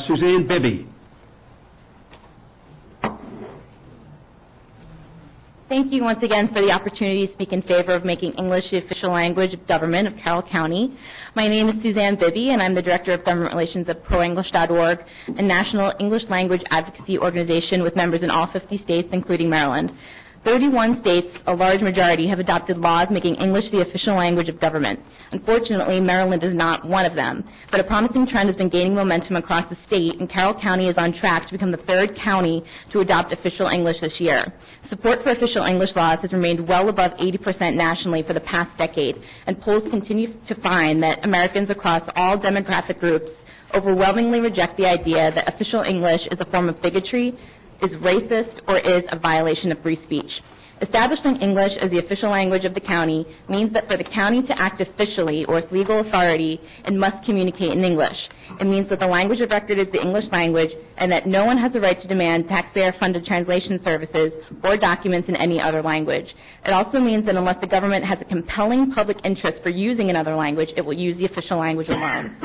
Suzanne Bibby. Thank you once again for the opportunity to speak in favor of making English the official language of government of Carroll County. My name is Suzanne Bibby, and I'm the Director of Government Relations at ProEnglish.org, a national English language advocacy organization with members in all 50 states, including Maryland. 31 states, a large majority, have adopted laws making English the official language of government. Unfortunately, Maryland is not one of them, but a promising trend has been gaining momentum across the state, and Carroll County is on track to become the third county to adopt official English this year. Support for official English laws has remained well above 80% nationally for the past decade, and polls continue to find that Americans across all demographic groups overwhelmingly reject the idea that official English is a form of bigotry, is racist, or is a violation of free speech. Establishing English as the official language of the county means that for the county to act officially or with legal authority, it must communicate in English. It means that the language of record is the English language and that no one has the right to demand taxpayer-funded translation services or documents in any other language. It also means that unless the government has a compelling public interest for using another language, it will use the official language alone.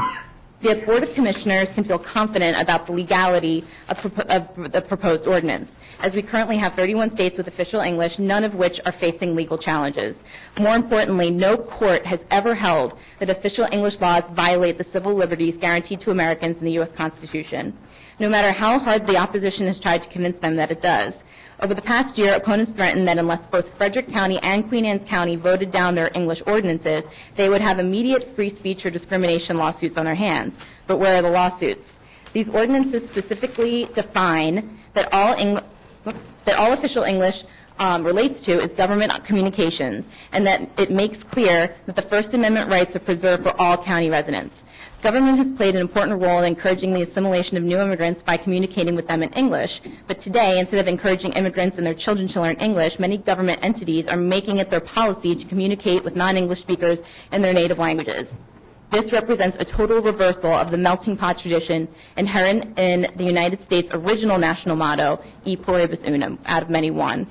The Board of Commissioners can feel confident about the legality of the proposed ordinance, as we currently have 31 states with official English, none of which are facing legal challenges. More importantly, no court has ever held that official English laws violate the civil liberties guaranteed to Americans in the U.S. Constitution, no matter how hard the opposition has tried to convince them that it does. Over the past year, opponents threatened that unless both Frederick County and Queen Anne's County voted down their English ordinances, they would have immediate free speech or discrimination lawsuits on their hands. But where are the lawsuits? These ordinances specifically define that all official English relates to is government communications, and that it makes clear that the First Amendment rights are preserved for all county residents. Government has played an important role in encouraging the assimilation of new immigrants by communicating with them in English, but today, instead of encouraging immigrants and their children to learn English, many government entities are making it their policy to communicate with non-English speakers in their native languages. This represents a total reversal of the melting pot tradition inherent in the United States' original national motto, E pluribus unum, out of many one.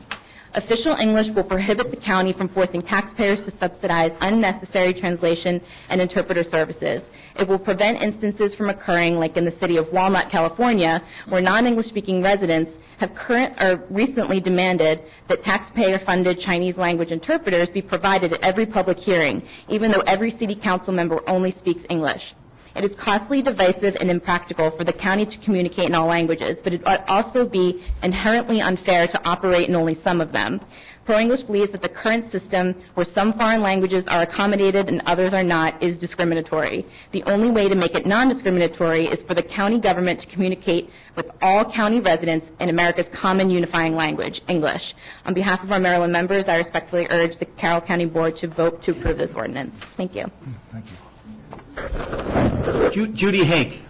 Official English will prohibit the county from forcing taxpayers to subsidize unnecessary translation and interpreter services. It will prevent instances from occurring like in the city of Walnut, California, where non-English speaking residents have recently demanded that taxpayer-funded Chinese language interpreters be provided at every public hearing, even though every city council member only speaks English. It is costly, divisive, and impractical for the county to communicate in all languages, but it ought also be inherently unfair to operate in only some of them. Pro-English believes that the current system, where some foreign languages are accommodated and others are not, is discriminatory. The only way to make it non-discriminatory is for the county government to communicate with all county residents in America's common unifying language, English. On behalf of our Maryland members, I respectfully urge the Carroll County Board to vote to approve this ordinance. Thank you. Thank you. Judy Hake.